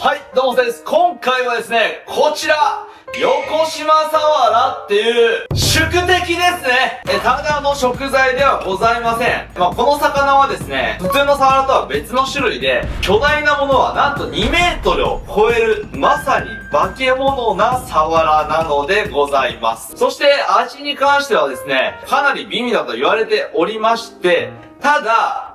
はい、どうもです。今回はですね、こちら、横島さわらっていう宿敵ですね。ただの食材ではございません。この魚はですね、普通のサワラとは別の種類で、巨大なものはなんと2メートルを超える、まさに化け物なサワラなのでございます。そして味に関してはですね、かなり美味だと言われておりまして、ただ、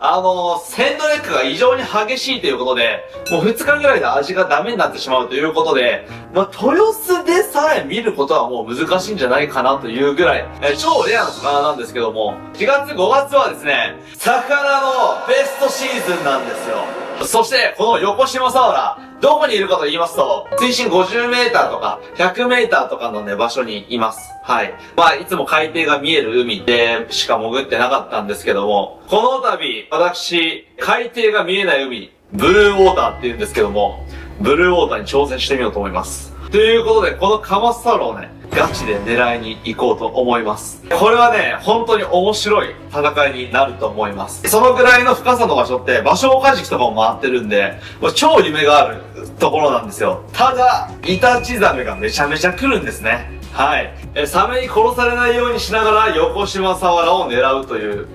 鮮度劣化が異常に激しいということで、もう2日ぐらいで味がダメになってしまうということで、豊洲でさえ見ることはもう難しいんじゃないかなというぐらい、超レアな魚なんですけども、4月5月はですね、魚のベストシーズンなんですよ。そして、この横島さわら、どこにいるかと言いますと、水深50メーターとか100メーターとかのね、場所にいます。はい。いつも海底が見える海でしか潜ってなかったんですけども、この度、私、海底が見えない海、ブルーウォーターって言うんですけども、ブルーウォーターに挑戦してみようと思います。ということで、このカマスサウラをね、ガチで狙いに行こうと思います。これはね、本当に面白い戦いになると思います。そのぐらいの深さの場所って、バショウカジキとかも回ってるんで、超夢があるところなんですよ。ただ、イタチザメがめちゃめちゃ来るんですね。はい。サメに殺されないようにしながら横島サワラを狙うという、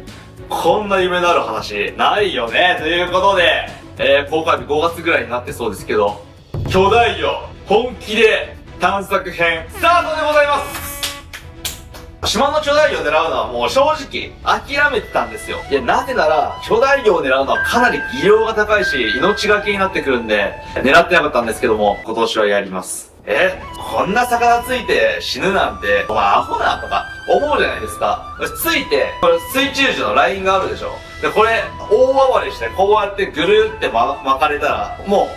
こんな夢のある話、ないよね。ということで、公開日5月ぐらいになってそうですけど、巨大魚、本気で探索編、スタートでございます。島の巨大魚を狙うのはもう正直諦めてたんですよ。いや、なぜなら巨大魚を狙うのはかなり技量が高いし命がけになってくるんで狙ってなかったんですけども、今年はやります。こんな魚ついて死ぬなんてお前アホなとか思うじゃないですか。ついてこれ水中樹のラインがあるでしょ。でこれ大暴れしてこうやってぐるって巻かれたらも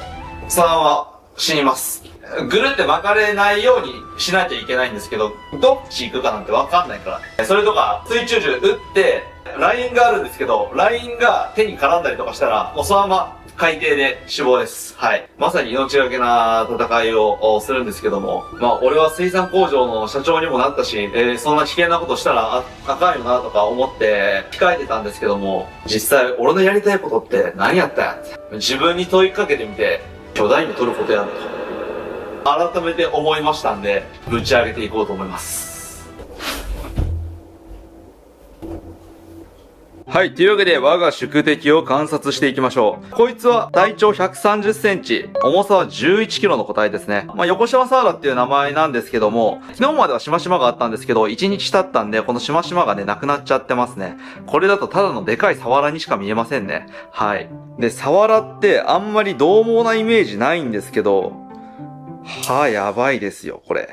うそのまま死にます。ぐるって巻かれないようにしなきゃいけないんですけど、どっち行くかなんてわかんないから。それとか、水中銃撃って、ラインがあるんですけど、ラインが手に絡んだりとかしたら、もうそのまま海底で死亡です。はい。まさに命がけな戦いをするんですけども、俺は水産工場の社長にもなったし、そんな危険なことしたらあかんよなとか思って控えてたんですけども、実際俺のやりたいことって何やったんやって。自分に問いかけてみて、巨大に取ることやんと。改めて思いましたんで、ぶち上げていこうと思います。はい、というわけで我が宿敵を観察していきましょう。こいつは体長130センチ、重さは11キロの個体ですね。横島サワラっていう名前なんですけども、昨日まではシマシマがあったんですけど、1日経ったんで、このシマシマがね、なくなっちゃってますね。これだとただのでかいサワラにしか見えませんね。はい。で、サワラってあんまり獰猛なイメージないんですけど、歯やばいですよ、これ。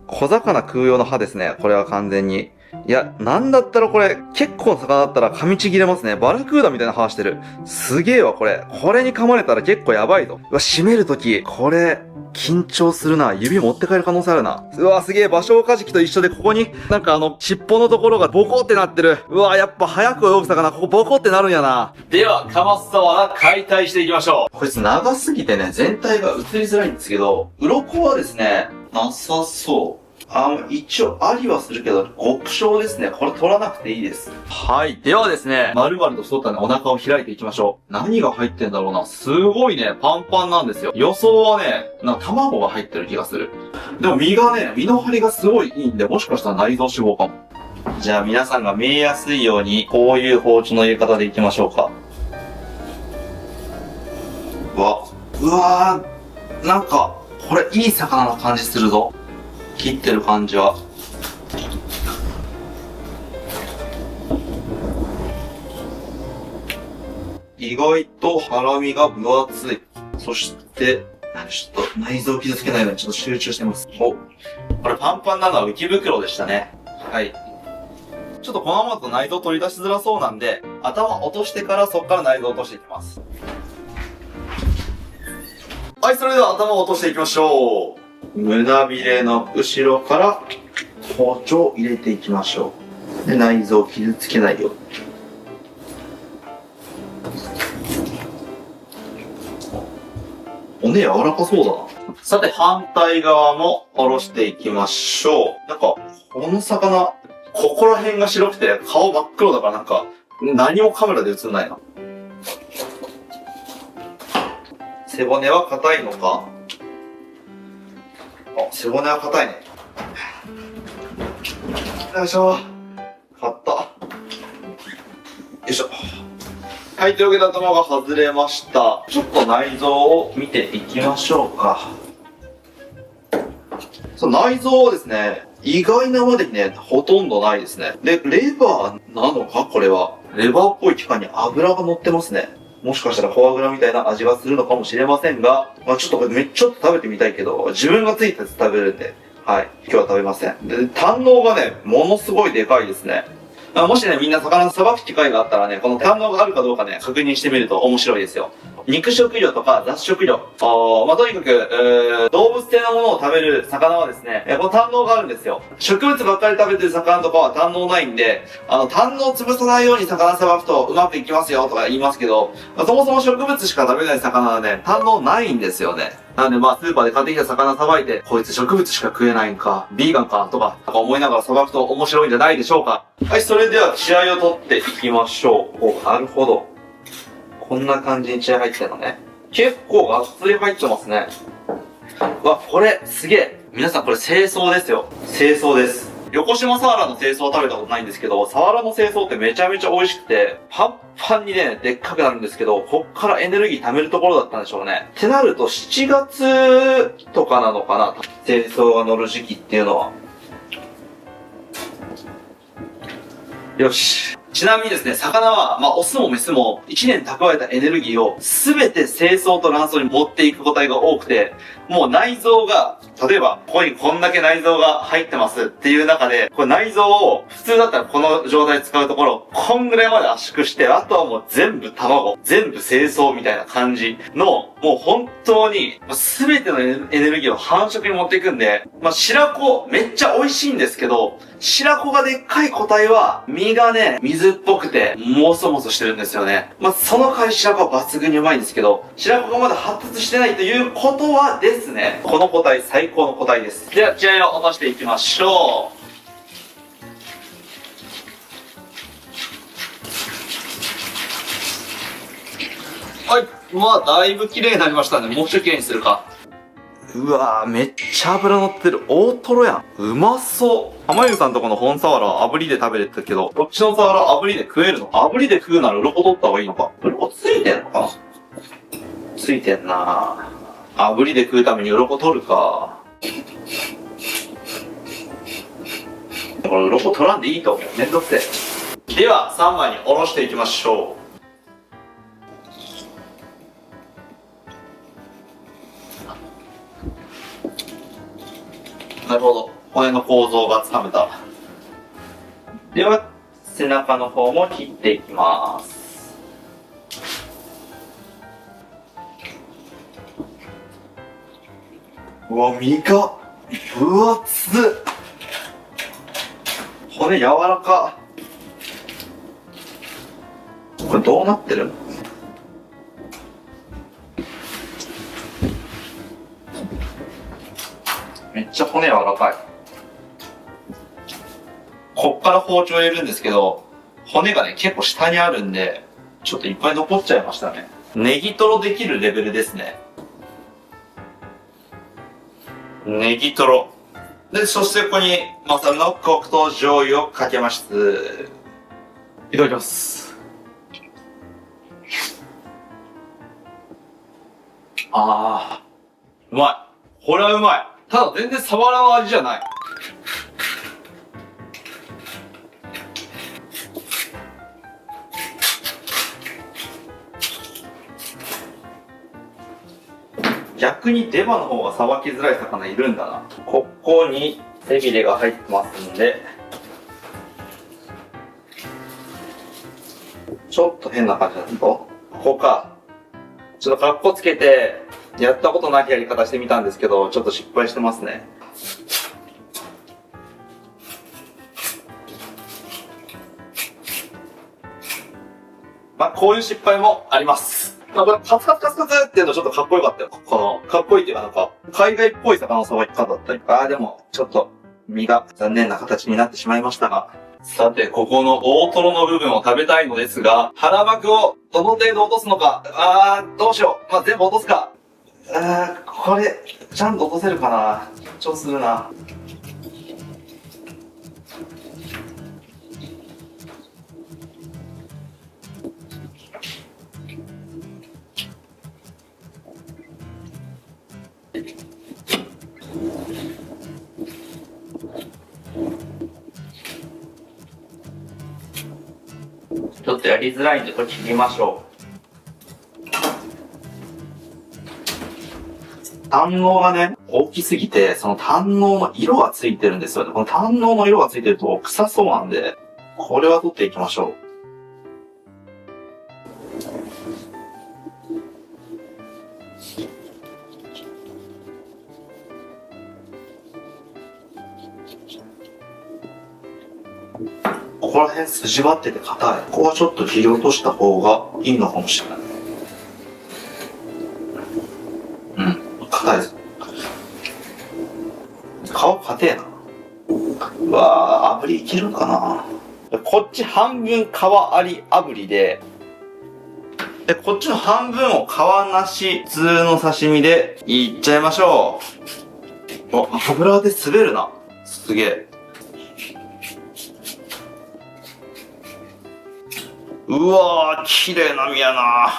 小魚食う用の歯ですね、これは完全に。いや、なんだったらこれ、結構な魚だったら噛みちぎれますね。バラクーダみたいな歯してる。すげえわ、これ。これに噛まれたら結構やばいぞ。うわ、締めるとき、これ、緊張するな。指持って帰る可能性あるな。うわ、すげえ、バショウカジキと一緒で、ここに、なんか尻尾のところがボコってなってる。うわ、やっぱ早く泳ぐ魚、ここボコってなるんやな。では、カマスサワラ解体していきましょう。こいつ長すぎてね、全体が映りづらいんですけど、鱗はですね、なさそう。一応ありはするけど、極小ですね。これ取らなくていいです。はい。ではですね、丸々と太ったね、お腹を開いていきましょう。何が入ってんだろうな。すごいね、パンパンなんですよ。予想はね、なんか卵が入ってる気がする。でも身がね、身の張りがすごいいいんで、もしかしたら内臓脂肪かも。じゃあ皆さんが見えやすいように、こういう包丁の入れ方でいきましょうか。うわー、なんか、これいい魚の感じするぞ。切ってる感じは。意外とハラミが分厚い。そして、ちょっと内臓傷つけないようにちょっと集中してます。これパンパンなのは浮き袋でしたね。はい。ちょっとこのままだと内臓取り出しづらそうなんで、頭落としてからそこから内臓落としていきます。はい、それでは頭を落としていきましょう。胸びれの後ろから包丁を入れていきましょう。で、内臓を傷つけないように。骨柔らかそうだな。さて、反対側も下ろしていきましょう。なんか、この魚、ここら辺が白くて顔真っ黒だからなんか、何もカメラで映んないな。背背骨は硬いのか？あ、背骨は硬いね。よいしょ。買った。よいしょ。はい、というわけで頭が外れました。ちょっと内臓を見ていきましょうか。内臓はですね、意外なまでにね、ほとんどないですね。で、レバーなのかこれは。レバーっぽい器官に油が乗ってますね。もしかしたらフォアグラみたいな味がするのかもしれませんが、ちょっとこれちょっと食べてみたいけど、自分がついたやつ食べるんで、はい、今日は食べません。で、胆のうがね、ものすごいでかいですね。もしね、みんな魚のさばく機会があったらね、この胆のうがあるかどうかね、確認してみると面白いですよ。肉食魚とか雑食魚。とにかく、動物性のものを食べる魚はですね、この胆のうがあるんですよ。植物ばっかり食べてる魚とかは胆のうないんで、胆のう潰さないように魚さばくとうまくいきますよとか言いますけど、そもそも植物しか食べない魚はね、胆のうないんですよね。なんでスーパーで買ってきた魚さばいて、こいつ植物しか食えないんか、ビーガンか、とか思いながらさばくと面白いんじゃないでしょうか。はい、それでは血合いを取っていきましょう。お、なるほど。こんな感じに血合い入ってるのね。結構がっつり入ってますね。これ、すげえ。皆さんこれ清掃ですよ。清掃です。横島サワラの清掃は食べたことないんですけど、サワラの清掃ってめちゃめちゃ美味しくて、パンパンにね、でっかくなるんですけど、こっからエネルギー貯めるところだったんでしょうね。ってなると、7月とかなのかな、清掃が乗る時期っていうのは。よし。ちなみにですね、魚は、オスもメスも1年蓄えたエネルギーをすべて精巣と卵巣に持っていく個体が多くて、もう内臓が、例えば、ここにこんだけ内臓が入ってますっていう中で、これ内臓を普通だったらこの状態で使うところ、こんぐらいまで圧縮して、あとはもう全部卵、全部精巣みたいな感じの、もう本当に、すべてのエネルギーを繁殖に持っていくんで、白子めっちゃ美味しいんですけど、白子がでっかい個体は、身がね、水っぽくて、もそもそしてるんですよね。その代わり白子は抜群にうまいんですけど、白子がまだ発達してないということはですね、この個体最高の個体です。では、血合いを落としていきましょう。はい。だいぶ綺麗になりましたね。もうちょい綺麗にするか。うわー、めっちゃ脂乗ってる。大トロやん。うまそう。浜湯さんとこの本サワラは炙りで食べれてたけど、こっちのサワラ炙りで食えるの？炙りで食うなら鱗取った方がいいのか？鱗ついてんのかな？ついてんなぁ。炙りで食うために鱗取るか。これ鱗取らんでいいと思う。めんどくせえ。では、3枚におろしていきましょう。なるほど。骨の構造がつかめた。では、背中の方も切っていきます。うわ、身が分厚っ。骨柔らか。これどうなってるの？めっちゃ骨柔らかい。こっから包丁入れるんですけど、骨がね、結構下にあるんで、ちょっといっぱい残っちゃいましたね。ネギトロできるレベルですね。ネギトロ。で、そしてここに、マサルの黒糖醤油をかけます。いただきます。うまい。これはうまい。ただ全然サワラの味じゃない。逆にデバの方がさばきづらい魚いるんだな。ここに背びれが入ってますんで、ちょっと変な感じだと、ここか。ちょっとカッコつけて、やったことないやり方してみたんですけど、ちょっと失敗してますね。こういう失敗もあります。これカツカツカツカツっていうのちょっとかっこよかったよ。かっこいいっていうか海外っぽい魚のさばき方だったり。でも、ちょっと、身が残念な形になってしまいましたが。さて、ここの大トロの部分を食べたいのですが、腹膜をどの程度落とすのか。どうしよう。全部落とすか。これ、ちゃんと落とせるかな。緊張するな。ちょっとやりづらいんで、これ切りましょう。胆のがね、大きすぎて、その胆のの色がついてるんですよね。この胆のの色がついてると臭そうなんで、これは取っていきましょう。ここら辺筋張ってて硬い。ここはちょっと切り落とした方がいいのかもしれない。硬いです。皮硬えな。うわぁ、炙りいけるかな。こっち半分皮あり炙りで、こっちの半分を皮なし、普通の刺身でいっちゃいましょう。油で滑るな。すげえ。うわぁ、綺麗な身やな。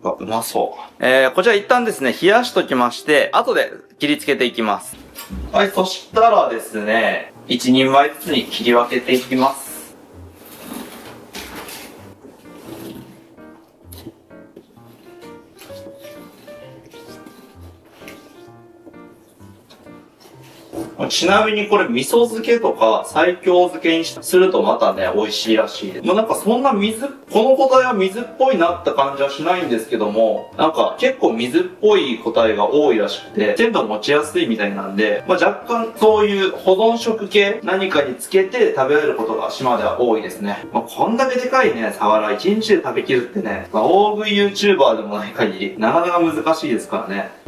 うまそう。こちら一旦ですね、冷やしときまして、後で切り付けていきます。はい、そしたらですね、一人前ずつに切り分けていきます。ちなみにこれ味噌漬けとか西京漬けにするとまたね、美味しいらしいです。もうなんかそんなこの個体は水っぽいなって感じはしないんですけども、なんか結構水っぽい個体が多いらしくて、鮮度持ちやすいみたいなんで、若干そういう保存食系何かにつけて食べられることが島では多いですね。こんだけでかいね、サワラ1日で食べきるってね、大食い YouTuber でもない限り、なかなか難しいですからね。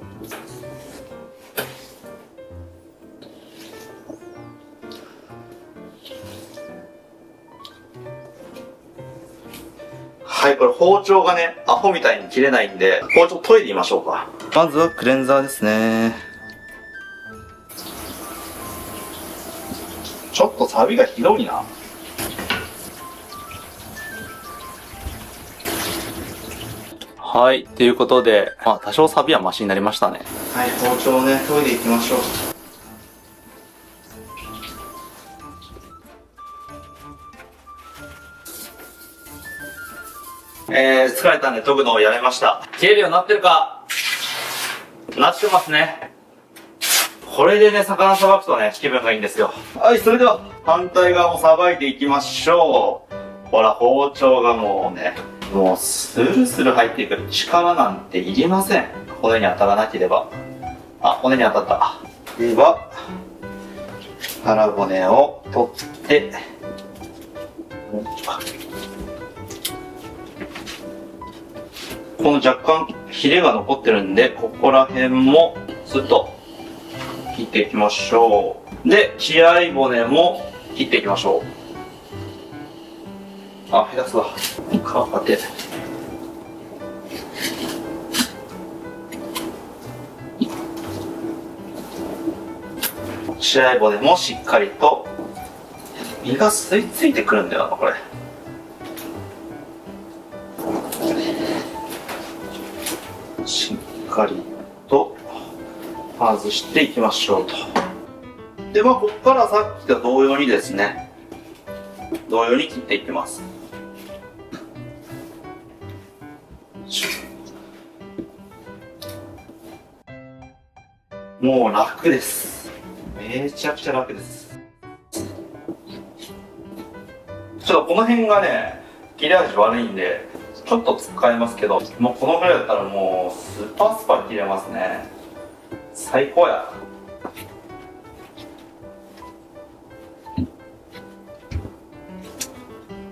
はい、これ包丁がね、アホみたいに切れないんで、包丁研いでみましょうか。まずはクレンザーですね。ちょっとサビがひどいな。はい、ということで、多少サビはマシになりましたね。はい、包丁をね、研いでいきましょう。疲れたんで研ぐのをやめました。切れるようになってるかなってますね。これでね、魚さばくとね、気分がいいんですよ。はい、それでは、反対側もさばいていきましょう。ほら、包丁がもうね、もうスルスル入ってくる力なんていりません。骨に当たらなければ。骨に当たった。では、腹骨を取って、この若干ヒレが残ってるんで、ここら辺もスッと切っていきましょう。で、血合い骨も切っていきましょう。下手くそだ。皮張って。血合い骨もしっかりと身が吸い付いてくるんだよな、これ。しっかりと外していきましょうと。で、ここからさっきと同様にですね、同様に切っていきます。もう楽です。めちゃくちゃ楽です。ちょっとこの辺がね、切れ味悪いんで、ちょっと使いますけど、もうこのぐらいだったらもうスパスパ切れますね。最高や。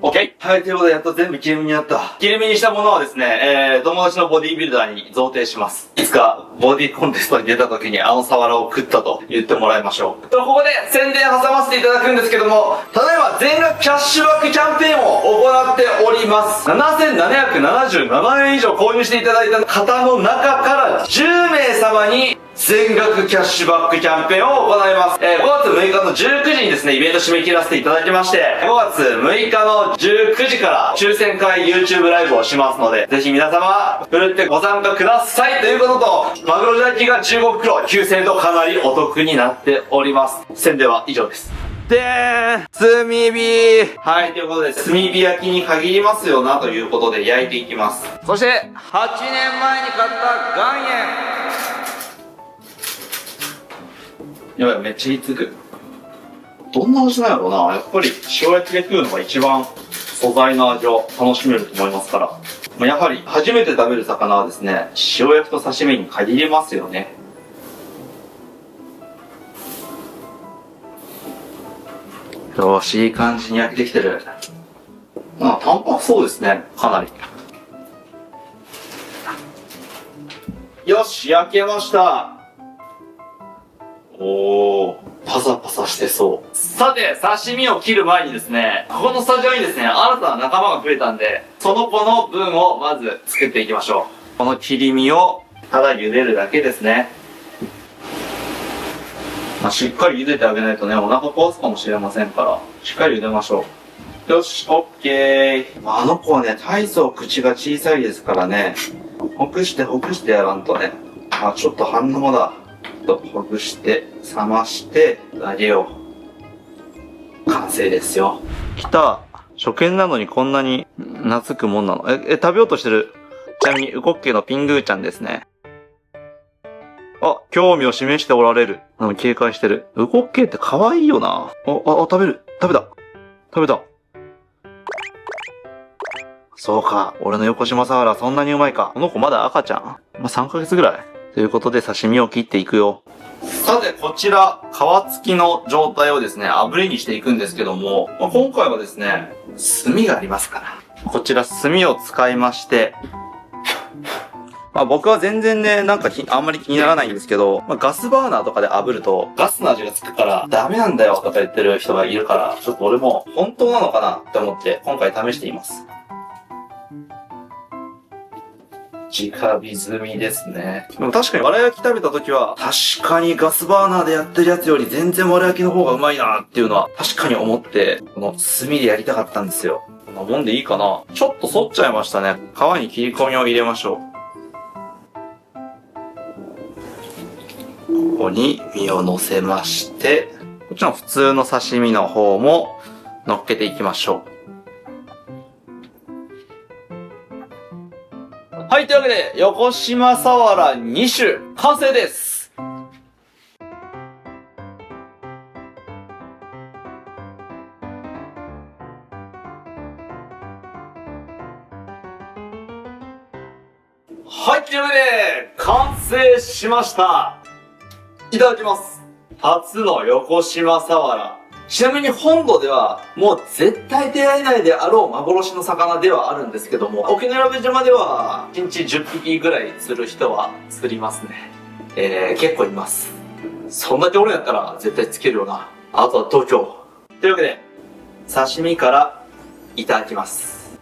OK。はい、ということでやっと全部切り身になった。切り身にしたものはですね、友達のボディービルダーに贈呈します。いつかボディコンテストに出た時にあのサワラを食ったと言ってもらいましょう。と、ここで宣伝挟ませていただくんですけども、ただいま全額キャッシュバックキャンペーンを行っております。7777円以上購入していただいた方の中から10名様に全額キャッシュバックキャンペーンを行います。5月6日の19時にですね、イベント締め切らせていただきまして、5月6日の19時から抽選会 YouTube ライブをしますので、ぜひ皆様、ふるってご参加くださいということと、マグロジャーキーが15袋9000円とかなりお得になっております。宣伝は以上です。でーん、炭火。はい、ということで、炭火焼きに限りますよなということで焼いていきます。そして、8年前に買った岩塩。やばい、めっちゃひっつく。どんな味なんやろうな。やっぱり塩焼きで食うのが一番素材の味を楽しめると思いますから。やはり初めて食べる魚はですね、塩焼きと刺身に限りますよね。よし、いい感じに焼けてきてる。淡白そうですね、かなり。よし、焼けました。おー、パサパサしてそう。さて、刺身を切る前にですね、ここのスタジオにですね、新たな仲間が増えたんで、その子の分をまず作っていきましょう。この切り身をただ茹でるだけですね。しっかり茹でてあげないとね、お腹壊すかもしれませんから、しっかり茹でましょう。よし、オッケー。あの子はね、大層口が小さいですからね、ほぐしてやらんとね。ちょっと半生だ。ほぐして、冷まして、あげよう。完成ですよ。来た。初見なのにこんなに懐くもんなの。食べようとしてる。ちなみに、ウコッケのピングーちゃんですね。興味を示しておられる。警戒してる。ウコッケって可愛いよな。食べる。食べた。そうか。俺の横島サワラそんなにうまいか。この子まだ赤ちゃん。3ヶ月ぐらい。ということで刺身を切っていくよ。さて、こちら、皮付きの状態をですね、炙りにしていくんですけども、今回はですね、炭がありますから。こちら、炭を使いまして、僕は全然ね、あんまり気にならないんですけど、ガスバーナーとかで炙ると、ガスの味がつくから、ダメなんだよとか言ってる人がいるから、ちょっと俺も本当なのかなって思って、今回試しています。直火済みですね。でも確かに藁焼き食べた時は、確かにガスバーナーでやってるやつより全然藁焼きの方がうまいなっていうのは確かに思って、この炭でやりたかったんですよ。こんなもんでいいかな。ちょっと反っちゃいましたね。皮に切り込みを入れましょう。ここに身を乗せまして、こっちの普通の刺身の方も乗っけていきましょう。はい、というわけで、横島サワラ2種、完成です。はい、というわけで、完成しました。いただきます。初の横島サワラ。ちなみに本土ではもう絶対出会えないであろう幻の魚ではあるんですけども、沖永良部島では1日10匹ぐらい釣る人は釣りますね。結構います。そんだけおるんやったら絶対つけるよな。あとは東京。というわけで、刺身からいただきます。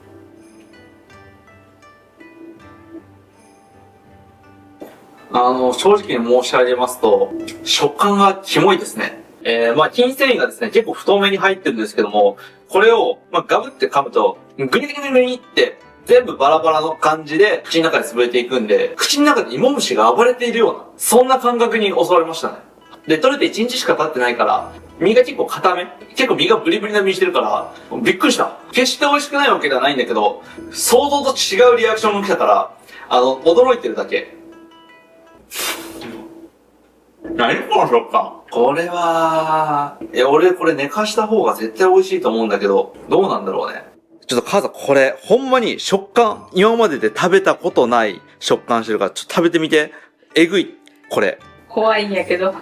正直に申し上げますと、食感がキモいですね。筋繊維がですね、結構太めに入ってるんですけども、これを、ガブって噛むと、グニグニグニグニって、全部バラバラの感じで、口の中で潰れていくんで、口の中で芋虫が暴れているような、そんな感覚に襲われましたね。で、取れて1日しか経ってないから、身が結構硬め。結構身がブリブリな身してるから、びっくりした。決して美味しくないわけではないんだけど、想像と違うリアクションが来たから、驚いてるだけ。何この食感。これは、俺これ寝かした方が絶対美味しいと思うんだけど、どうなんだろうね。ちょっと母さん、これ、ほんまに食感、今までで食べたことない食感してるから、ちょっと食べてみて。えぐい、これ。怖いんやけど。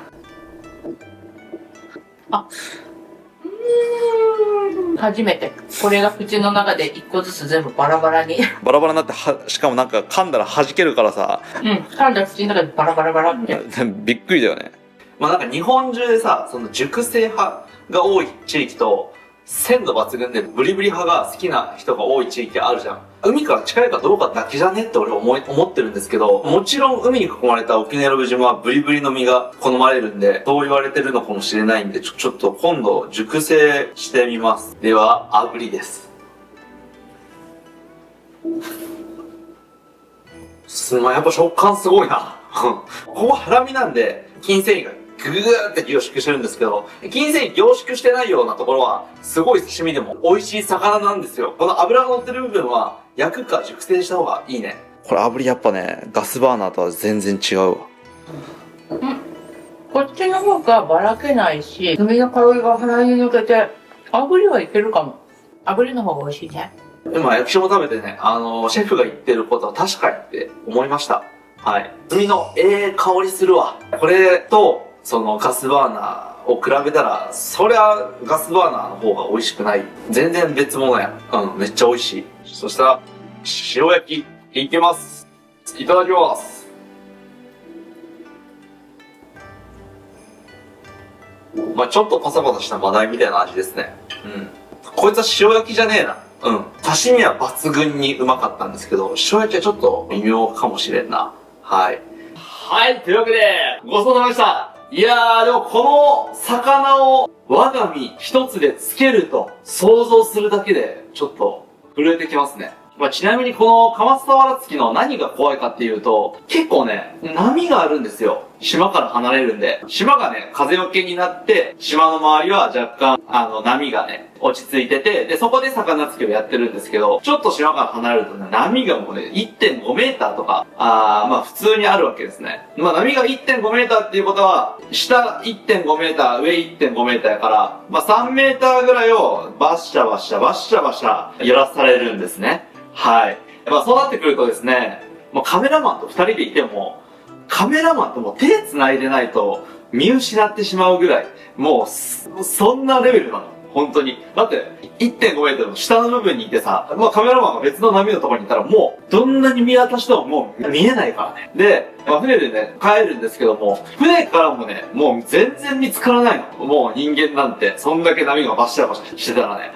初めて。これが口の中で一個ずつ全部バラバラに。バラバラになってしかもなんか噛んだら弾けるからさ。噛んだ口の中でバラバラバラって。びっくりだよね。まあなんか日本中でさ、その熟成派が多い地域と、鮮度抜群でブリブリ派が好きな人が多い地域あるじゃん。海から近いかどうかだけじゃねって俺思ってるんですけど、もちろん海に囲まれた沖永良部島はブリブリの身が好まれるんで、そう言われてるのかもしれないんで、ちょっと今度熟成してみます。では、炙りです。やっぱ食感すごいな。ここハラミなんで、筋繊維がぐーって凝縮してるんですけど、筋繊維凝縮してないようなところは、すごい刺身でも美味しい魚なんですよ。この油が乗ってる部分は、焼くか熟成した方がいいね。これ炙りやっぱね、ガスバーナーとは全然違うわ。こっちの方がばらけないし、炭の香りが鼻に抜けて、炙りはいけるかも。炙りの方が美味しいね。今焼きそば食べてね、シェフが言ってることは確かにって思いました。はい。炭の香りするわ。これと、そのガスバーナーを比べたら、そりゃガスバーナーの方が美味しくない。全然別物や。めっちゃ美味しい。そしたら、塩焼き、いきます。いただきます。まあちょっとパサパサしたマダイみたいな味ですね。こいつは塩焼きじゃねえな。刺身は抜群にうまかったんですけど、塩焼きはちょっと微妙かもしれんな。はい。はい、というわけで、ごちそうさまでした。いやー、でもこの魚を我が身一つでつけると想像するだけでちょっと震えてきますね。ちなみにこのカマツタワラ付きの何が怖いかっていうと、結構ね、波があるんですよ。島から離れるんで。島がね、風よけになって、島の周りは若干、波がね、落ち着いてて、で、そこで魚釣りをやってるんですけど、ちょっと島から離れるとね、波がもうね、1.5 メーターとか、普通にあるわけですね。波が 1.5 メーターっていうことは、下 1.5 メーター、上 1.5 メーターやから、3メーターぐらいをバッシャバッシャ、バッシャバシャ揺らされるんですね。はい。そうなってくるとですね、もうカメラマンと2人でいても、カメラマンとも手繋いでないと見失ってしまうぐらい、もう、そんなレベルなの。本当に。だって、1.5 メートルの下の部分にいてさ、カメラマンが別の波のところにいたらもう、どんなに見渡してももう見えないからね。で、船でね、帰るんですけども、船からもね、もう全然見つからないの。もう人間なんて、そんだけ波がバッシャバシャしてたらね。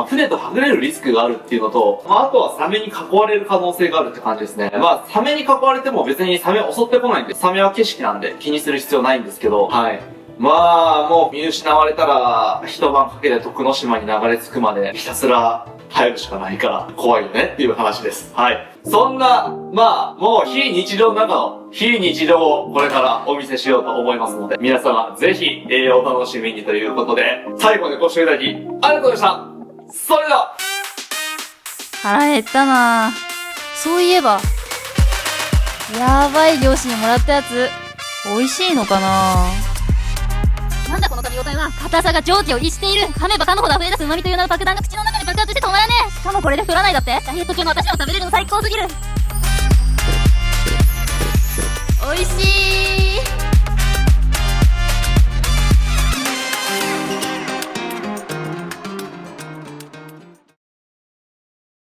船とはぐれるリスクがあるっていうのと、あとはサメに囲われる可能性があるって感じですね。サメに囲われても別にサメ襲ってこないんで、サメは景色なんで気にする必要ないんですけど、はい。もう見失われたら、一晩かけて徳之島に流れ着くまでひたすら入るしかないから怖いよねっていう話です。はい。そんな、もう非日常の中の非日常をこれからお見せしようと思いますので、皆様ぜひお楽しみにということで、最後までご視聴いただきありがとうございました。それでは腹減ったな。そういえば、やばい漁師にもらったやつ、美味しいのかな。なんだこの噛み応えは。硬さが蒸気を逸している。噛めば噛むほど溢れ出す旨味という名の爆弾が口の中で爆発して止まらねえ。しかもこれで太らないだって。ダイエット中の私は食べれるの最高すぎる。美味しい。